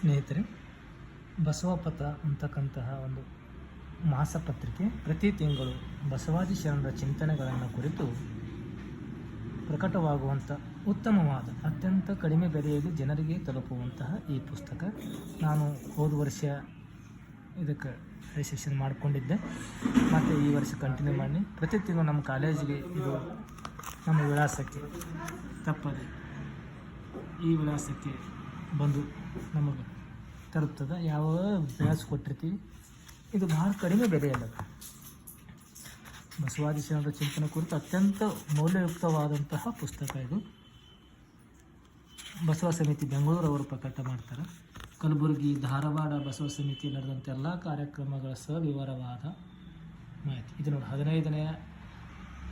ಸ್ನೇಹಿತರೆ, ಬಸವಪಥ ಅಂತಕ್ಕಂತಹ ಒಂದು ಮಾಸಪತ್ರಿಕೆ ಪ್ರತಿ ತಿಂಗಳು ಬಸವಾದಿ ಶರಣರ ಚಿಂತನೆಗಳನ್ನು ಕುರಿತು ಪ್ರಕಟವಾಗುವಂಥ ಉತ್ತಮವಾದ ಅತ್ಯಂತ ಕಡಿಮೆ ಬೆಲೆಯಲ್ಲಿ ಜನರಿಗೆ ತಲುಪುವಂತಹ ಈ ಪುಸ್ತಕ. ನಾನು ಹೋದ ವರ್ಷ ಇದಕ್ಕೆ ರಿಜಿಸ್ಟ್ರೇಷನ್ ಮಾಡಿಕೊಂಡಿದ್ದೆ ಮತ್ತು ಈ ವರ್ಷ ಕಂಟಿನ್ಯೂ ಮಾಡಿ ಪ್ರತಿ ತಿಂಗಳು ನಮ್ಮ ಕಾಲೇಜಿಗೆ ಇದು ನಮ್ಮ ವಿಳಾಸಕ್ಕೆ ತಪ್ಪದೆ ಈ ವಿಳಾಸಕ್ಕೆ ಬಂದು ನಮಗೆ ತಲುಪ್ತದೆ. ಯಾವ ವಿಳಾಸ ಕೊಟ್ಟಿರ್ತೀವಿ ಇದು ಭಾಳ ಕಡಿಮೆ ಬೆಲೆಯಲ್ಲ. ಬಸವಾದಿ ಶರಣರ ಚಿಂತನೆ ಕುರಿತು ಅತ್ಯಂತ ಮೌಲ್ಯಯುಕ್ತವಾದಂತಹ ಪುಸ್ತಕ ಇದು. ಬಸವ ಸಮಿತಿ ಬೆಂಗಳೂರವರು ಪ್ರಕಟ ಮಾಡ್ತಾರೆ. ಕಲಬುರಗಿ, ಧಾರವಾಡ ಬಸವ ಸಮಿತಿ ನಡೆದಂಥ ಎಲ್ಲ ಕಾರ್ಯಕ್ರಮಗಳ ಸವಿವರವಾದ ಮಾಹಿತಿ ಇದು ನೋಡಿ. 15ನೇ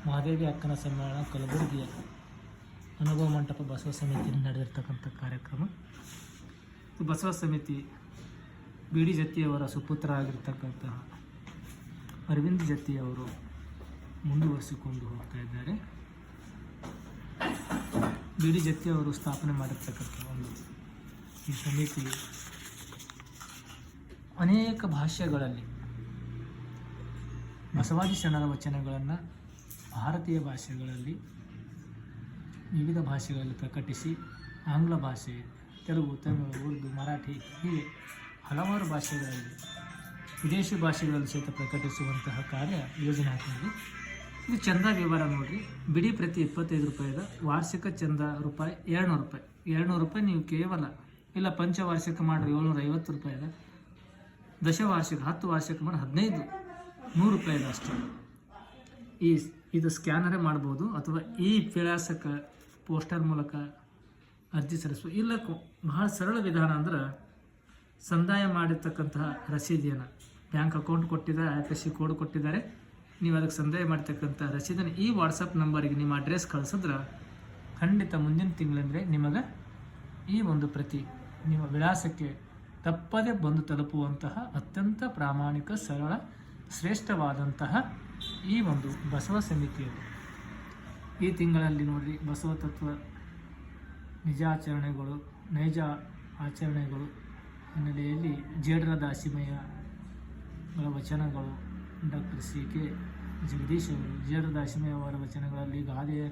ಮಹಾದೇವಿ ಅಕ್ಕನ ಸಮ್ಮೇಳನ ಕಲಬುರಗಿಯ ಅನುಭವ ಮಂಟಪ ಬಸವ ಸಮಿತಿಯಲ್ಲಿ ನಡೆದಿರ್ತಕ್ಕಂಥ ಕಾರ್ಯಕ್ರಮ. ಬಸವ ಸಮಿತಿ ಬಿ ಡಿ ಜತ್ತಿಯವರ ಸುಪುತ್ರ ಆಗಿರ್ತಕ್ಕಂತಹ ಅರವಿಂದ್ ಜತ್ತಿಯವರು ಮುಂದುವರಿಸಿಕೊಂಡು ಹೋಗ್ತಾ ಇದ್ದಾರೆ. ಬಿ ಡಿ ಜತ್ತಿಯವರು ಸ್ಥಾಪನೆ ಮಾಡಿರ್ತಕ್ಕಂಥ ಒಂದು ಈ ಸಮಿತಿ ಅನೇಕ ಭಾಷೆಗಳಲ್ಲಿ ಬಸವಾದಿ ಶರಣರ ವಚನಗಳನ್ನು ಭಾರತೀಯ ಭಾಷೆಗಳಲ್ಲಿ ವಿವಿಧ ಭಾಷೆಗಳಲ್ಲಿ ಪ್ರಕಟಿಸಿ ಆಂಗ್ಲ ಭಾಷೆ, ತೆಲುಗು, ತಮಿಳು, ಉರ್ದು, ಮರಾಠಿ ಹೀಗೆ ಹಲವಾರು ಭಾಷೆಗಳಲ್ಲಿ ವಿದೇಶಿ ಭಾಷೆಗಳಲ್ಲಿ ಸಹಿತ ಪ್ರಕಟಿಸುವಂತಹ ಕಾರ್ಯ ಯೋಜನೆ ಹಾಕಿದೆ. ಇದು ಚಂದ ವಿವರ ನೋಡಿರಿ. ಬಿಡಿ ಪ್ರತಿ 25 ರೂಪಾಯಿದ, ವಾರ್ಷಿಕ ಚಂದ ರೂಪಾಯಿ 200 ರೂಪಾಯಿ. 200 ರೂಪಾಯಿ ನೀವು ಕೇವಲ ಇಲ್ಲ ಪಂಚವಾರ್ಷಿಕ ಮಾಡಿರಿ 750 ರೂಪಾಯಿದ, ದಶವಾರ್ಷಿಕ 10 ವಾರ್ಷಿಕ ಮಾಡಿ 100 ರೂಪಾಯಿದ ಅಷ್ಟೇ. ಇದು ಸ್ಕ್ಯಾನರೇ ಮಾಡ್ಬೋದು ಅಥವಾ ಈ ವಿಳಾಸಕ್ಕೆ ಪೋಸ್ಟರ್ ಮೂಲಕ ಅರ್ಜಿ ಸಲ್ಲಿಸ್ಬೋದು. ಇಲ್ಲ ಬಹಳ ಸರಳ ವಿಧಾನ ಅಂದ್ರೆ ಸಂದಾಯ ಮಾಡಿರ್ತಕ್ಕಂತಹ ರಸೀದಿಯನ್ನು, ಬ್ಯಾಂಕ್ ಅಕೌಂಟ್ ಕೊಟ್ಟಿದ್ದಾರೆ, IFSC ಕೋಡ್ ಕೊಟ್ಟಿದ್ದಾರೆ, ನೀವು ಅದಕ್ಕೆ ಸಂದಾಯ ಮಾಡ್ತಕ್ಕಂಥ ರಸೀದನ್ನು ಈ ವಾಟ್ಸಪ್ ನಂಬರಿಗೆ ನಿಮ್ಮ ಅಡ್ರೆಸ್ ಕಳಿಸಿದ್ರೆ ಖಂಡಿತ ಮುಂದಿನ ತಿಂಗಳಂದರೆ ನಿಮಗೆ ಈ ಒಂದು ಪ್ರತಿ ನಿಮ್ಮ ವಿಳಾಸಕ್ಕೆ ತಪ್ಪದೇ ಬಂದು ತಲುಪುವಂತಹ ಅತ್ಯಂತ ಪ್ರಾಮಾಣಿಕ, ಸರಳ, ಶ್ರೇಷ್ಠವಾದಂತಹ ಈ ಒಂದು ಬಸವ ಸಮಿತಿಯದು. ಈ ತಿಂಗಳಲ್ಲಿ ನೋಡಿರಿ, ಬಸವ ತತ್ವ ನಿಜಾಚರಣೆಗಳು, ನೈಜ ಆಚರಣೆಗಳು ಹಿನ್ನೆಲೆಯಲ್ಲಿ ಜೇಡರ ದಾಸಿಮಯ್ಯಗಳ ವಚನಗಳು, ಡಾಕ್ಟರ್ CK ಜಗದೀಶ್ ಅವರು ಜೇಡರ ದಾಸಿಮಯ್ಯ ಅವರ ವಚನಗಳಲ್ಲಿ ಗಾದೆಯ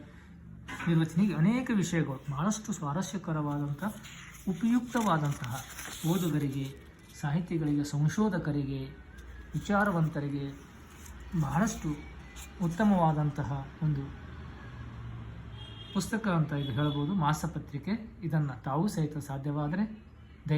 ನಿರ್ವಚನೆಗೆ ಅನೇಕ ವಿಷಯಗಳು ಬಹಳಷ್ಟು ಸ್ವಾರಸ್ಯಕರವಾದಂಥ, ಉಪಯುಕ್ತವಾದಂತಹ ಓದುಗರಿಗೆ, ಸಾಹಿತಿಗಳಿಗೆ, ಸಂಶೋಧಕರಿಗೆ, ವಿಚಾರವಂತರಿಗೆ ಬಹಳಷ್ಟು ಉತ್ತಮವಾದಂತಹ ಒಂದು ಪುಸ್ತಕ ಅಂತ ಇದು ಹೇಳ್ಬೋದು. ಮಾಸಪತ್ರಿಕೆ ಇದನ್ನು ತಾವು ಸಹಿತ ಸಾಧ್ಯವಾದರೆ